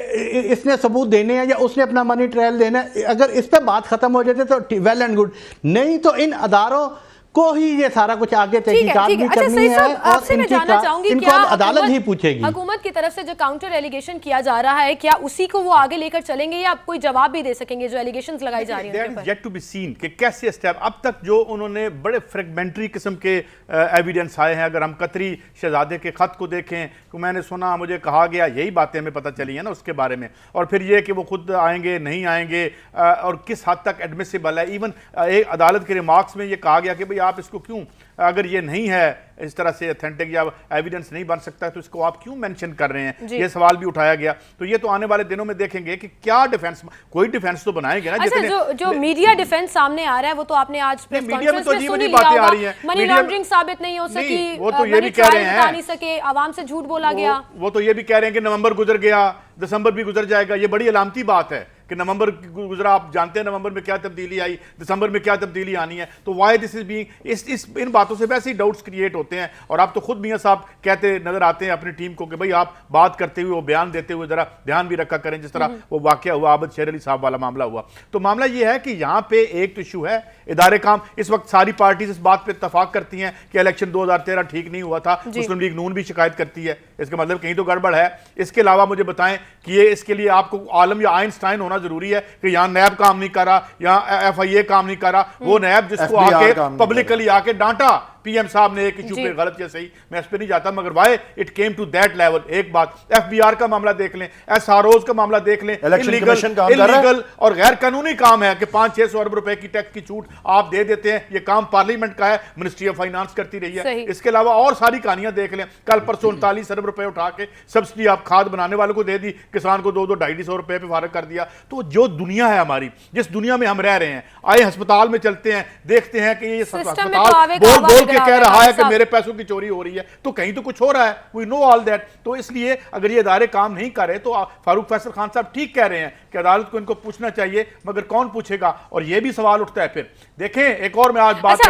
اس نے ثبوت دینے ہیں یا اس نے اپنا منی ٹرائل دینا ہے, اگر اس پہ بات ختم ہو جاتے تو ویل اینڈ گڈ, نہیں تو ان اداروں کو ہی یہ سارا کچھ آگے تحقیقات بھی کرنی ہے, اور ان کو عدالت ہی پوچھے گی. حکومت کی طرف سے جو کاؤنٹر ایلیگیشن کیا جا رہا ہے, کیا اسی کو وہ آگے لے کر چلیں گے یا کوئی جواب بھی دے سکیں گے جو ایلیگیشنز لگائی جا رہی ہیں؟ یٹ ٹو بی سین کہ کیسے اسٹیپ اب تک جو انہوں نے بڑے فریگمنٹری قسم کے ایویڈنس آئے ہیں. اگر ہم قطری شہزادے کے خط کو دیکھیں, تو میں نے سنا, مجھے کہا گیا, یہی باتیں ہمیں پتہ چلی ہیں نا اس کے بارے میں, اور پھر یہ کہ وہ خود آئیں گے نہیں آئیں گے, اور کس حد تک ایڈمیسیبل ہے. ایون ایک عدالت کے ریمارکس میں یہ کہا گیا کہ بھئی آپ اس کو کیوں, اگر یہ نہیں ہے اس طرح سے اتھینٹک یا ایویڈنس نہیں بن سکتا تو اس کو آپ کیوں مینشن کر رہے ہیں؟ یہ سوال بھی اٹھایا گیا. تو یہ تو آنے والے دنوں میں دیکھیں گے کہ کیا ڈیفنس, کوئی ڈیفنس تو بنائیں گے نا. اچھا, جو میڈیا ڈیفنس سامنے آ رہا ہے وہ تو آپ نے آج پریس کانفرنس میں سن لیا ہوگا, منی لانڈرنگ ثابت نہیں ہو سکی, وہ تو یہ بھی کہہ رہے ہیں, بتا نہیں سکے, عوام سے جھوٹ بولا گیا. وہ تو یہ بھی کہہ رہے ہیں کہ نومبر گزر گیا, دسمبر بھی گزر جائے گا. یہ بڑی علامتی بات ہے کہ نومبر گزرا, آپ جانتے ہیں نومبر میں کیا تبدیلی آئی, دسمبر میں کیا تبدیلی آنی ہے. تو وائی دس از بینگ, ان باتوں سے ویسے ہی ڈاؤٹس کریٹ ہوتے ہیں. اور آپ تو خود میاں صاحب کہتے نظر آتے ہیں اپنی ٹیم کو کہ بھئی آپ بات کرتے ہوئے, وہ بیان دیتے ہوئے ذرا دھیان بھی رکھا کریں, جس طرح وہ واقعہ ہوا عابد شیر علی صاحب والا معاملہ ہوا. تو معاملہ یہ ہے کہ یہاں پہ ایک تو ایشو ہے ادارے کام. اس وقت ساری پارٹیز اس بات پہ اتفاق کرتی ہیں کہ الیکشن 2013 ٹھیک نہیں ہوا تھا. مسلم لیگ نون بھی شکایت کرتی ہے, اس کا مطلب کہیں تو گڑبڑ ہے. اس کے علاوہ مجھے بتائیں کہ یہ اس کے لیے آپ کو عالم یا آئنسٹائن ہونا ضروری ہے کہ یہاں نیب کام نہیں کر رہا, یہاں ایف آئی اے کام نہیں کر رہا. وہ نیب جس کو آ کے پبلکلی آ کے ڈانٹا पी एम साहब ने एक इशू पे गलत या सही, मैं इस पे नहीं जाता, मगर why it came to that level. एक बात, FBR का मामला देख लें, SROs का मामला देख लें, इलीगल और गैर कानूनी काम है कि 500-600 अरब रुपए की टैक्स की छूट आप दे देते हैं। ये काम पार्लियामेंट का है, मिनिस्ट्री ऑफ फाइनेंस करती रही है। इसके अलावा और सारी कहानियां देख लें, कल परसों 39 अरब रुपए उठा के सब्सिडी आप खाद बनाने वालों को दे दी, किसान को 200-250 रुपए पे फारग कर दिया। तो जो दुनिया है हमारी, जिस दुनिया में हम रह रहे हैं, आए अस्पताल में चलते हैं, देखते हैं कि ये अस्पताल बोल बोल के कह रहा है कि मेरे पैसों की चोरी हो रही है, तो कहीं तो कुछ हो रहा है, वी नो ऑल दैट। तो इसलिए अगर ये इदारे काम नहीं कर रहे तो फारूक फैसल खान साहब ठीक कह रहे हैं कि अदालत को इनको पूछना चाहिए, मगर कौन पूछेगा? और ये भी सवाल उठता है फिर, देखें एक और मैं आज बात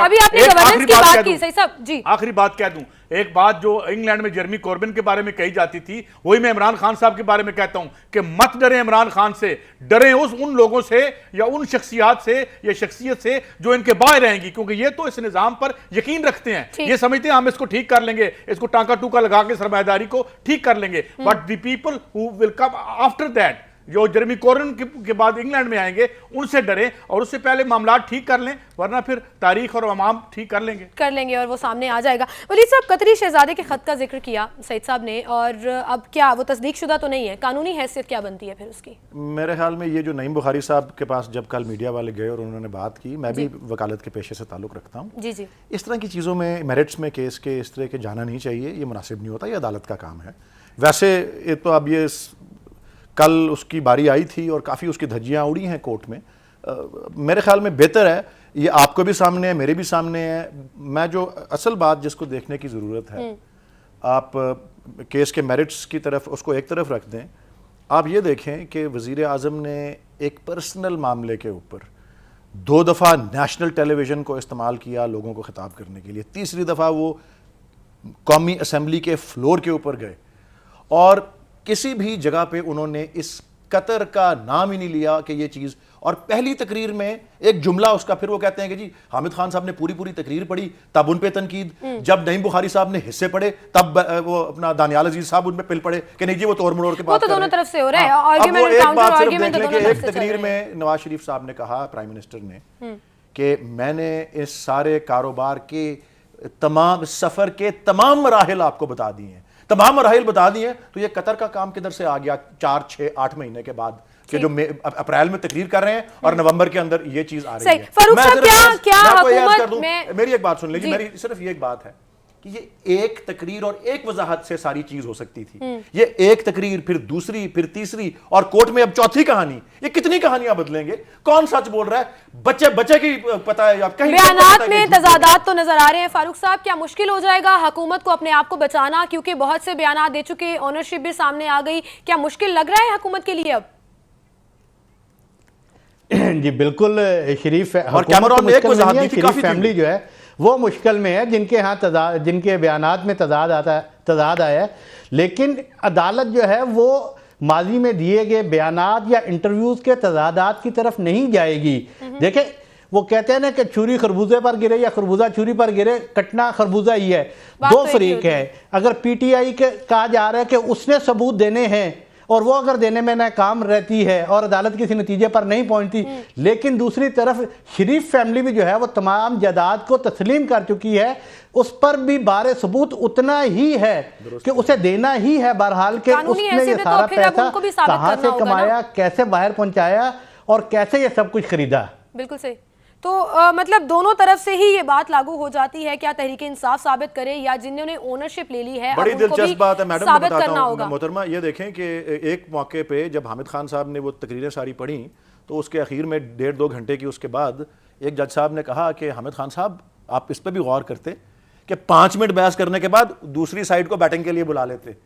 आखिरी बात कह दूं, एक बात जो इंग्लैंड में जेरेमी कॉर्बिन के बारे में कही जाती थी, वही मैं इमरान खान साहब के बारे में कहता हूं कि मत डरें इमरान खान से, डरें उन लोगों से या उन शख्सियात से या शख्सियत से जो इनके बाहर रहेंगी, क्योंकि ये तो इस निजाम पर यकीन रखते हैं, ये समझते हैं हम इसको ठीक कर लेंगे, इसको टांका टूका लगा के सरमायादारी को ठीक कर लेंगे। But the people who will come after that, जो जेरेमी कॉर्बिन के बाद इंग्लैंड में आएंगे, उनसे डरें और उससे पहले मामला ठीक कर लें, वरना फिर तारीख और अवाम ठीक कर लेंगे और वो सामने आ जाएगा। वलीद साहब, कतरी शहजादे के खत का जिक्र किया सईद साहब ने, और अब क्या वो तस्दीक शुदा तो नहीं है, कानूनी हैसियत क्या बनती है फिर उसकी? मेरे ख्याल में ये जो नईम बुखारी साहब के पास जब कल मीडिया वाले गए और उन्होंने बात की, मैं भी वकालत के पेशे से ताल्लुक़ रखता हूँ जी जी, इस तरह की चीज़ों में मेरिट्स में केस के इस तरह के जाना नहीं चाहिए, ये मुनासिब नहीं होता, ये अदालत का काम है। वैसे ये तो अब ये कल उसकी बारी आई थी और काफ़ी उसकी धज्जियाँ उड़ी हैं कोर्ट में। मेरे ख्याल में बेहतर है, ये आपको भी सामने है, मेरे भी सामने है। मैं जो असल बात जिसको देखने की ज़रूरत है, आप केस के मेरिट्स की तरफ उसको एक तरफ रख दें। आप ये देखें कि वज़ीर आज़म ने एक पर्सनल मामले के ऊपर 2 दफ़ा नेशनल टेलीविज़न को इस्तेमाल किया लोगों को खिताब करने के लिए, तीसरी दफ़ा वो कौमी असम्बली के फ्लोर के ऊपर गए और किसी भी जगह पे उन्होंने इस कतर का नाम ही नहीं लिया कि ये चीज़। और पहली तकरीर में एक जुमला उसका, फिर वो कहते हैं कि जी हामिद खान साहब ने पूरी तकरीर पढ़ी, तब उन पे तनकीद, जब नईम बुखारी साहब ने हिस्से पढ़े तब वो अपना दानियाल अजीज साहब उन पे पिल पड़े कि नहीं जी वो तोड़ मरोड़ के बात तो दोनों तरफ से हो रहा है। अब वो एक बात सिर्फ देख लें कि एक तकरीर में नवाज शरीफ साहब ने कहा, प्राइम मिनिस्टर ने, कि मैंने इस सारे कारोबार के तमाम सफ़र के तमाम मराहिल आपको बता दिए हैं, तमाम मराहिल बता दिए। तो ये कतर का काम किधर से आ गया 4, 6, 8 महीने के बाद कि जो अप्रैल में तकरीर कर रहे हैं और नवंबर के अंदर ये चीज आ रही है। फारूक साहब, क्या हुकूमत में, मेरी एक बात सुन लीजिए, मेरी सिर्फ ये एक बात है कि ये एक तकरीर और एक वजाहत से सारी चीज हो सकती थी। ये एक तकरीर, फिर दूसरी, फिर तीसरी, और कोर्ट में अब चौथी कहानी। ये कितनी कहानियां बदलेंगे? कौन सच बोल रहा है? बच्चे की पता है, कहीं बयानात में तजादात तो नजर आ रहे हैं। फारूक साहब, क्या मुश्किल हो जाएगा हुकूमत को अपने आप को बचाना, क्योंकि बहुत से बयानात दे चुके, ओनरशिप भी सामने आ गई, क्या मुश्किल लग रहा है हुकूमत के लिए अब? जी बिल्कुल, शरीफ और कैमरा में एक वजाहत दी थी, काफी फैमिली जो है वो मुश्किल में है, जिनके यहाँ जिनके बयानात में तजाद आया है। लेकिन अदालत जो है वो माजी में दिए गए बयानात या इंटरव्यूज के तजादात की तरफ नहीं जाएगी। देखें, वो कहते हैं ना कि छुरी खरबूजे पर गिरे या खरबूजा छुरी पर गिरे, कटना खरबूजा ही है। 2 फरीक है। अगर PTI के कहा जा रहा है कि उसने सबूत देने हैं और वो अगर देने में नाकाम रहती है और अदालत किसी नतीजे पर नहीं पहुंचती, लेकिन दूसरी तरफ शरीफ फैमिली भी जो है वो तमाम जायदाद को तस्लीम कर चुकी है, उस पर भी बारे सबूत उतना ही है कि उसे देना ही है। बहरहाल के उसने ये सारा पैसा कहां से कमाया, कैसे बाहर पहुंचाया और कैसे ये सब कुछ खरीदा। बिल्कुल सही। तो मतलब दोनों तरफ से ही ये बात लागू हो जाती है। क्या तहरीक इंसाफ साबित करे या जिन्होंने ओनरशिप ले ली है, बड़ी दिलचस्प बात है मैडम, साबित करना होगा। मोहतरमा ये देखें कि एक मौके पे जब हामिद खान साहब ने वो तकरीरें सारी पढ़ी, तो उसके आखिर में 1.5-2 घंटे की उसके बाद एक जज साहब ने कहा कि हामिद खान साहब आप इस पर भी गौर करते कि 5 मिनट बहस करने के बाद दूसरी साइड को बैटिंग के लिए बुला लेते।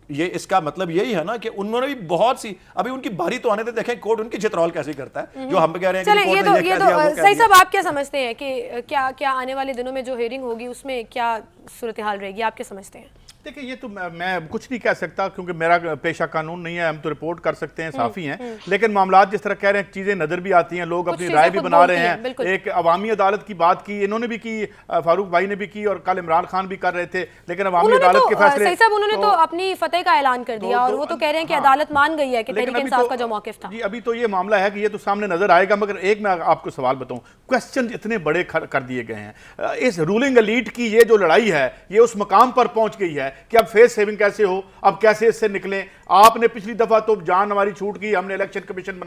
ये इसका मतलब यही है ना कि उन्होंने भी बहुत सी, अभी उनकी बारी तो आने दे, देखें कोर्ट उनकी चित्रौल कैसे करता है, जो हम कह रहे हैं कि ये तो सही साहब, आप क्या समझते हैं कि क्या आने वाले दिनों में जो हियरिंग होगी उसमें क्या सूरत हाल रहेगी, आप क्या समझते हैं? देखिए ये तो मैं कुछ नहीं कह सकता क्योंकि मेरा पेशा कानून नहीं है, हम तो रिपोर्ट कर सकते हैं, साफ़ी हैं, लेकिन मामला जिस तरह कह रहे हैं चीज़ें नज़र भी आती हैं, लोग अपनी राय भी बना रहे हैं। एक अवामी अदालत की बात की इन्होंने भी की, फारूक भाई ने भी की और कल इमरान खान भी कर रहे थे, लेकिन अवामी अदालत के फैसले सही साहब उन्होंने तो अपनी फतह का ऐलान कर दिया और वो तो कह रहे हैं कि अदालत मान गई है कि तहरीक इंसाफ का जो मौक़िफ़ था। जी अभी तो ये मामला है कि ये तो सामने नजर आएगा, मगर एक मैं आपको सवाल बताऊं, क्वेश्चन इतने बड़े कर दिए गए हैं। इस रूलिंग एलीट की ये जो लड़ाई है ये उस मकाम पर पहुंच गई है कि अब फेस सेविंग कैसे हो, अब कैसे इससे निकलें। आपने पिछली दफा तो जान हमारी छूट की, हमने इलेक्शन कमीशन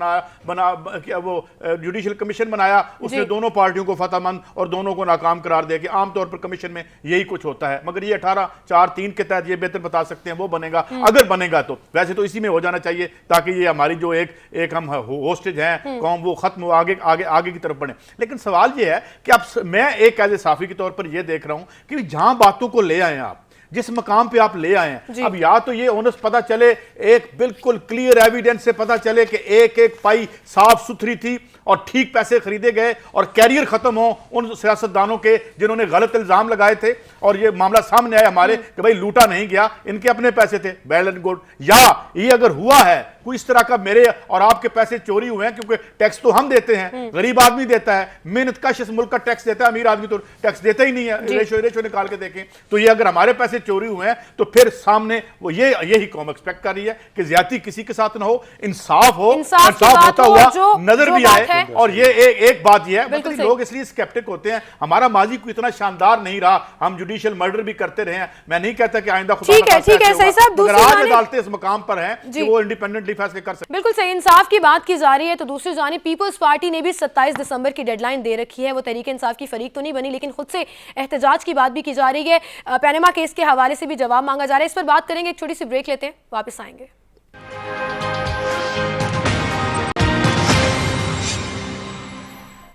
वो जुडिशल कमीशन बनाया, उसने दोनों पार्टियों को फतहमंद और दोनों को नाकाम करार दिया कि आमतौर पर कमीशन में यही कुछ होता है, मगर ये 18-4-3 के तहत ये बेहतर बता सकते हैं वो बनेगा, अगर बनेगा तो वैसे तो इसी में हो जाना चाहिए ताकि ये हमारी जो एक हम होस्टेज हैं कौम वो खत्म हो, आगे की तरफ बढ़े। लेकिन सवाल ये है कि अब मैं एक एज ए साफी के तौर पर ये देख रहा हूं कि जहां बातों को ले आए आप, जिस मकाम पे आप ले आए हैं, अब या तो ये ओनस पता चले, एक बिल्कुल क्लियर एविडेंस से पता चले कि एक एक पाई साफ सुथरी थी और ठीक पैसे खरीदे गए और कैरियर खत्म हो उन सियासतदानों के जिन्होंने गलत इल्जाम लगाए थे और ये मामला सामने आया हमारे कि भाई लूटा नहीं गया, इनके अपने पैसे थे, वेल एंड गुड। या ये अगर हुआ है कोई इस तरह का मेरे और आपके पैसे चोरी हुए हैं, क्योंकि टैक्स तो हम देते हैं, गरीब आदमी देता है, मेहनत कश इस मुल्क का टैक्स देता है, अमीर आदमी तो टैक्स देता ही नहीं है, रेशो निकाल के देखें तो ये अगर हमारे पैसे चोरी हुए हैं तो फिर सामने वो यही कौम एक्सपेक्ट कर रही है कि ज्यादती किसी के साथ ना हो, इंसाफ हो, इंसाफ होता हुआ नजर भी आए। और ये एक बात ये है, लोग इसलिए स्केप्टिक होते हैं, हमारा माजी को इतना शानदार नहीं रहा, हम जुडिशियल मर्डर भी करते रहे हैं, मैं नहीं कहता कि आइंदा खुदा ठीक है सही साहब, दूसरी अदालतें इस मकाम पर हैं कि वो इंडिपेंडेंटली फैसले कर सकते। बिल्कुल सही, इंसाफ की बात की जा रही है तो दूसरी जानिब पीपल्स पार्टी ने भी 27 दिसंबर की डेडलाइन दे रखी है। वो तहरीक इंसाफ की फरीक तो नहीं बनी लेकिन खुद से एहतजाज की बात भी की जा रही है, पैनामा केस के हवाले से भी जवाब मांगा जा रहा है। इस पर बात करेंगे, एक छोटी सी ब्रेक लेते हैं, वापस आएंगे।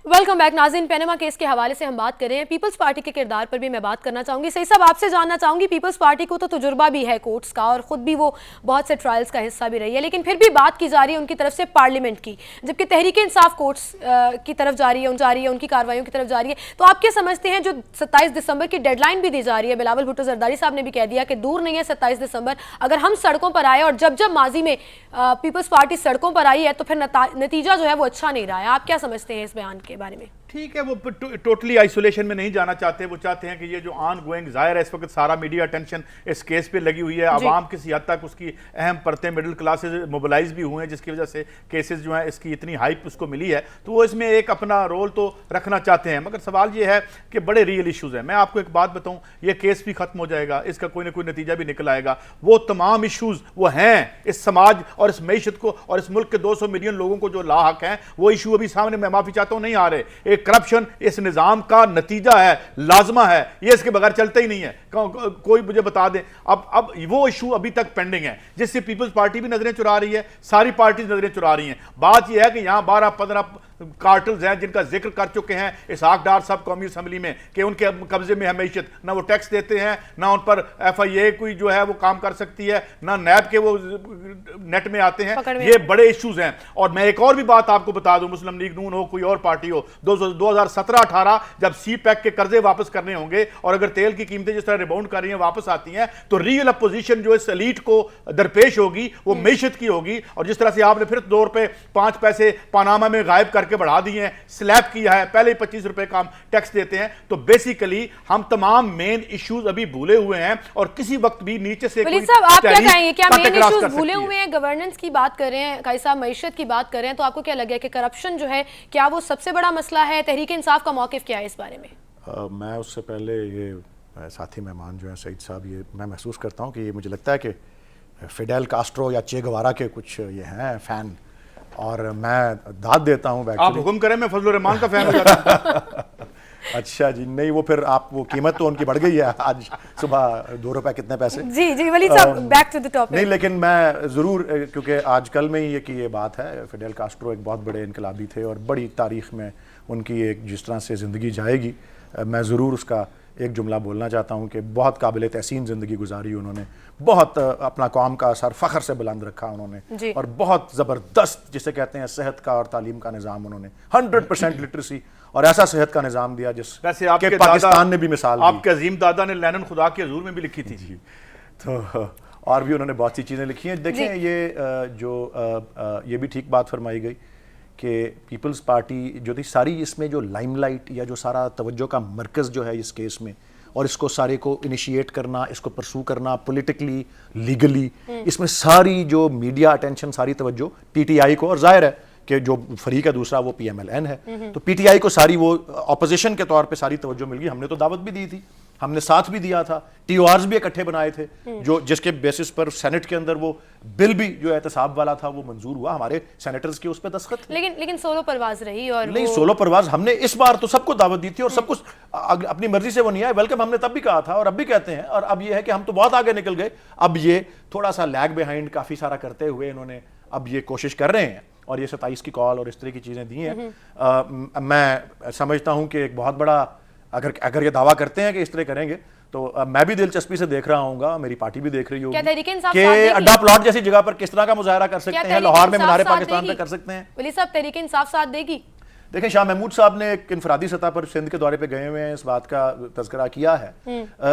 वेलकम बैक नाज़रीन, पैनामा केस के हवाले से हम बात कर रहे हैं, पीपल्स पार्टी के किरदार पर भी मैं बात करना चाहूँगी। सही साहब आपसे जानना चाहूँगी, पीपल्स पार्टी को तो तजुर्बा भी है कोर्ट्स का और ख़ुद भी वो बहुत से ट्रायल्स का हिस्सा भी रही है, लेकिन फिर भी बात की जा रही है उनकी तरफ से पार्लियामेंट की, जबकि तहरीक इंसाफ कोर्ट्स की तरफ जा रही है, उनकी कार्रवाइयों की तरफ जा रही है। तो आप क्या समझते हैं जो 27 दिसंबर की डेडलाइन भी दी जा रही है, बिलावल भुट्टो जरदारी साहब ने भी कह दिया कि दूर नहीं है 27 दिसंबर, अगर हम सड़कों पर आए और जब माजी में पीपल्स पार्टी सड़कों पर आई है तो फिर नतीजा जो है वो अच्छा नहीं रहा है। आप क्या समझते हैं इस बयान के बारे में? ठीक है, वो टोटली आइसोलेशन में नहीं जाना चाहते, वो चाहते हैं कि ये जो ऑन गोइंग, जाहिर है इस वक्त सारा मीडिया अटेंशन इस केस पे लगी हुई है, आवाम किसी हद तक उसकी अहम परतें मिडिल क्लासेस मोबिलाइज भी हुए हैं, जिसकी वजह से केसेस जो हैं इसकी इतनी हाइप उसको मिली है, तो वो इसमें एक अपना रोल तो रखना चाहते हैं। मगर सवाल ये है कि बड़े रियल इशूज़ हैं। मैं आपको एक बात बताऊँ, ये केस भी खत्म हो जाएगा, इसका कोई ना कोई नतीजा भी निकल आएगा, वो तमाम इशूज़ वो हैं इस समाज और इस मईशत को और इस मुल्क के 200 मिलियन लोगों को जो लाहक हैं, वो इशू अभी सामने, मैं माफ़ी चाहता हूँ, नहीं आ रहे। करप्शन इस निजाम का नतीजा है, लाजमा है, ये इसके बगैर चलता ही नहीं है, कोई मुझे बता दे। अब वो इशू अभी तक पेंडिंग है जिससे पीपल्स पार्टी भी नजरें चुरा रही है, सारी पार्टीज नजरें चुरा रही हैं। बात यह है कि यहां 12-15 कार्टल्स हैं जिनका जिक्र कर चुके हैं इसहाक डार साहब कौमी असम्बली में कि उनके कब्जे में है मैशत, ना वो टैक्स देते हैं, ना उन पर FIA कोई जो है वो काम कर सकती है, ना नैब के वो नेट में आते हैं। ये बड़े इश्यूज हैं। और मैं एक और भी बात आपको बता दूं, मुस्लिम लीग नून हो कोई और पार्टी हो, 2017-18 जब CPEC के कर्जे वापस करने होंगे और अगर तेल की कीमतें जिस तरह रिबाउंड कर रही हैं वापस आती हैं, तो रियल अपोजिशन जो इस एलीट को दरपेश होगी वो मैशत की होगी। और जिस तरह से आपने फिर दौर पे 5 पैसे पनामा में गायब करके बढ़ा दिए हैं, स्लैब किया है, पहले ही 25 रुपए का टैक्स देते हैं, तो बेसिकली हम तमाम मेन इश्यूज अभी भूले हुए हैं और किसी वक्त भी नीचे से वलीद साहब आप क्या कहेंगे, क्या मेन इश्यूज भूले हुए हैं? गवर्नेंस की बात कर रहे हैं, कायद साहब मैशत की बात कर रहे हैं, तो आपको क्या लगे कि करप्शन जो है क्या वो सबसे बड़ा मसला है? तहरीक इंसाफ का मौकिफ क्या है इस बारे में? मैं उससे पहले ये साथी मेहमान जो हैं सईद साहब, ये मैं महसूस करता हूँ कि ये मुझे लगता है कि फिडेल कास्ट्रो या चे गवारा के कुछ ये हैं फैन, और मैं दाद देता हूँ। आप हुक्म करें, मैं फजलुर रहमान का फैन हो जाता हूं। अच्छा जी, नहीं वो फिर आप वो कीमत तो उनकी बढ़ गई है, आज सुबह 2 रुपए कितने पैसे। जी वलीद साहब बैक टू द टॉपिक। नहीं, लेकिन मैं ज़रूर, क्योंकि आजकल में ही ये बात है, फिडेल कास्ट्रो एक बहुत बड़े इनकलाबी थे और बड़ी तारीख़ में उनकी एक जिस तरह से ज़िंदगी जाएगी, मैं ज़रूर उसका एक जुमला बोलना चाहता हूँ कि बहुत काबिल तहसीन ज़िंदगी गुजारी उन्होंने, बहुत अपना कौम का सर फ़ख्र से बुलंद रखा उन्होंने, और बहुत ज़बरदस्त जिसे कहते हैं सेहत का और तालीम का निज़ाम उन्होंने 100% लिटरेसी और ऐसा सेहत का निज़ाम दिया जिस वैसे आपके पाकिस्तान ने भी मिसाल दी। आपके अजीम दादा ने लैनन खुदा के हजूर में भी लिखी थी। تو اور بھی انہوں نے بہت سی چیزیں لکھی ہیں. دیکھیں یہ بھی ٹھیک بات فرمائی گئی کہ پیپلز پارٹی جو تھی ساری اس میں جو لائم لائٹ یا جو سارا توجہ کا مرکز جو ہے اس کیس میں, اور اس کو سارے کو انیشیٹ کرنا, اس کو پرسو کرنا پولیٹیکلی لیگلی, اس میں ساری جو میڈیا اٹینشن, ساری توجہ پی ٹی آئی کو, اور ظاہر ہے کہ جو فریق ہے دوسرا وہ پی ایم ایل این ہے, تو پی ٹی آئی کو ساری وہ اپوزیشن کے طور پہ ساری توجہ مل گئی. ہم نے تو دعوت بھی دی تھی, ہم نے ساتھ بھی دیا تھا, ٹی او آرز بھی اکٹھے بنائے تھے, جس کے بیسس پر سینٹ کے اندر وہ بل بھی جو احتساب والا تھا وہ منظور ہوا, ہمارے سینیٹرز کے اس پہ دستخط تھے. لیکن سولو پرواز رہی, اور نہیں سولو پرواز ہم نے اس بار تو سب کو دعوت دی تھی, اور سب کچھ اپنی مرضی سے وہ نہیں آئے. ویلکم ہم نے تب بھی کہا تھا اور اب بھی کہتے ہیں, اور اب یہ ہے کہ ہم تو بہت آگے نکل گئے. اب یہ تھوڑا سا لیگ بیہائنڈ کافی سارا کرتے ہوئے انہوں نے اب یہ کوشش کر رہے ہیں, اور یہ 27 کی کال اور اس طرح کی چیزیں دی ہیں. میں سمجھتا ہوں کہ ایک بہت بڑا, اگر یہ دعویٰ کرتے ہیں کہ اس طرح کریں گے, تو میں بھی دلچسپی سے دیکھ رہا ہوں گا, میری پارٹی بھی دیکھ رہی ہوگی کہ اڈا پلاٹ جیسی جگہ پر کس طرح کا مظاہرہ کر سکتے ہیں, لاہور میں مینار پاکستان پہ کر سکتے ہیں. ولی صاحب تحریک انصاف ساتھ دے گی؟ دیکھیں شاہ محمود صاحب نے ایک انفرادی سطح پر سندھ کے دورے پہ گئے ہوئے ہیں, اس بات کا تذکرہ کیا ہے.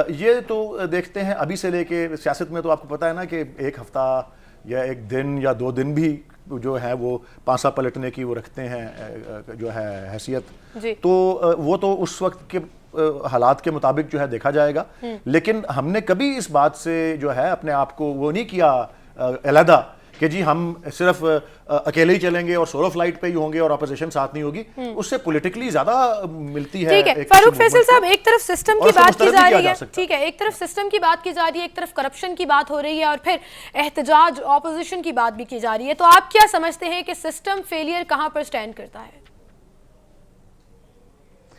یہ تو دیکھتے ہیں ابھی سے لے کے, سیاست میں تو آپ کو پتہ ہے نا کہ ایک ہفتہ یا ایک دن یا 2 دن بھی جو ہے وہ پانسا پلٹنے کی وہ رکھتے ہیں جو ہے حیثیت, تو وہ تو اس وقت کے حالات کے مطابق جو ہے دیکھا جائے گا. لیکن ہم نے کبھی اس بات سے جو ہے اپنے آپ کو وہ نہیں کیا علیحدہ کہ جی ہم صرف اکیلے ہی چلیں گے اور سولو فلائٹ پہ ہی ہوں گے اور اپوزیشن ساتھ نہیں ہوگی. اس سے پولیٹیکلی زیادہ ملتی ہے. ٹھیک ہے فاروق فیصل صاحب, ایک طرف سسٹم کی بات کی جا رہی ہے, ٹھیک ہے, ایک طرف سسٹم کی بات کی جا رہی ہے, ایک طرف کرپشن کی بات ہو رہی ہے, اور پھر احتجاج اپوزیشن کی بات بھی کی جا رہی ہے. تو آپ کیا سمجھتے ہیں کہ سسٹم فیلئر کہاں پر سٹینڈ کرتا ہے,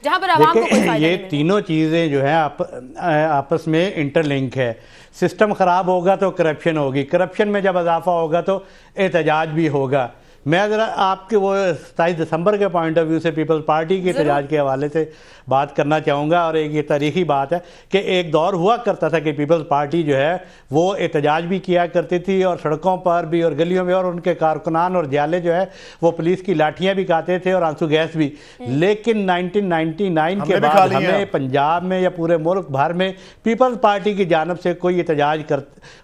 جہاں پر عوام کو کوئی فائدہ نہیں؟ یہ تینوں چیزیں جو ہیں آپس میں انٹر لنک ہے. سسٹم خراب ہوگا تو کرپشن ہوگی, کرپشن میں جب اضافہ ہوگا تو احتجاج بھی ہوگا. میں ذرا آپ کے وہ 27 دسمبر کے پوائنٹ آف ویو سے پیپلز پارٹی کے احتجاج کے حوالے سے بات کرنا چاہوں گا, اور ایک یہ تاریخی بات ہے کہ ایک دور ہوا کرتا تھا کہ پیپلز پارٹی جو ہے وہ احتجاج بھی کیا کرتی تھی, اور سڑکوں پر بھی اور گلیوں میں, اور ان کے کارکنان اور جالے جو ہے وہ پولیس کی لاٹھیاں بھی کھاتے تھے اور آنسو گیس بھی. لیکن 1999 کے بعد ہمیں پنجاب میں یا پورے ملک بھر میں پیپلز پارٹی کی جانب سے کوئی احتجاج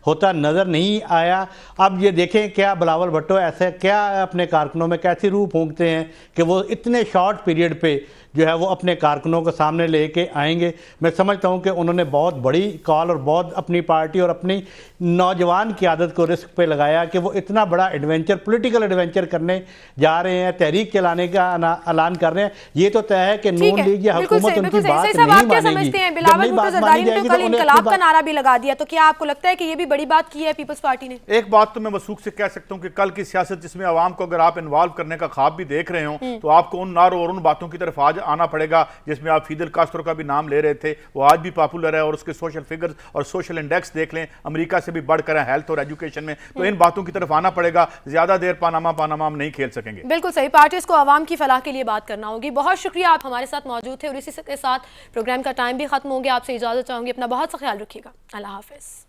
ہوتا نظر نہیں آیا. اب یہ دیکھیں کیا بلاول بھٹو ایسے کیا اپنے کارکنوں میں کیسی روح پھونکتے ہیں کہ وہ اتنے شارٹ پیریڈ پہ جو ہے وہ اپنے کارکنوں کو سامنے لے کے آئیں گے. میں سمجھتا ہوں کہ انہوں نے بہت بڑی کال اور بہت اپنی پارٹی اور اپنی نوجوان قیادت کو رسک پہ لگایا کہ وہ اتنا بڑا ایڈونچر, پولیٹیکل ایڈونچر کرنے جا رہے ہیں, تحریک چلانے کا اعلان کر رہے ہیں. یہ تو طے ہے کہ نون لیگ یا حکومت ان کی بات نہیں مانے گی. بلاول بھٹو زرداری نے تو کل انقلاب کا نعرہ بھی لگا دیا, تو کیا آپ کو لگتا ہے کہ یہ بھی بڑی بات کی ہے پیپلز پارٹی نے؟ ایک بات تو میں وثوق سے کہہ سکتا ہوں کہ کل کی سیاست جس میں عوام کو اگر آپ انوالو کرنے کا خواب بھی دیکھ رہے ہوں, تو آپ کو ان نعروں اور ان باتوں کی طرف آج آنا پڑے گا جس میں آپ فیدل کاسٹرو کا بھی نام لے رہے تھے. وہ آج بھی پاپولر ہے, اور اس کے سوشل فگرز اور سوشل انڈیکس دیکھ لیں, امریکہ سے بھی بڑھ کر ہیں ہیلتھ اور ایجوکیشن میں. تو ان باتوں کی طرف آنا پڑے گا. زیادہ دیر پاناما ہم نہیں کھیل سکیں گے. بالکل صحیح, پارٹیز کو عوام کی فلاح کے لیے بات کرنا ہوگی. بہت شکریہ, آپ ہمارے ساتھ موجود تھے, اور اسی کے ساتھ پروگرام کا ٹائم بھی ختم ہو گیا. آپ سے اجازت چاہوں گی, اپنا بہت سا خیال رکھیے گا. اللہ حافظ.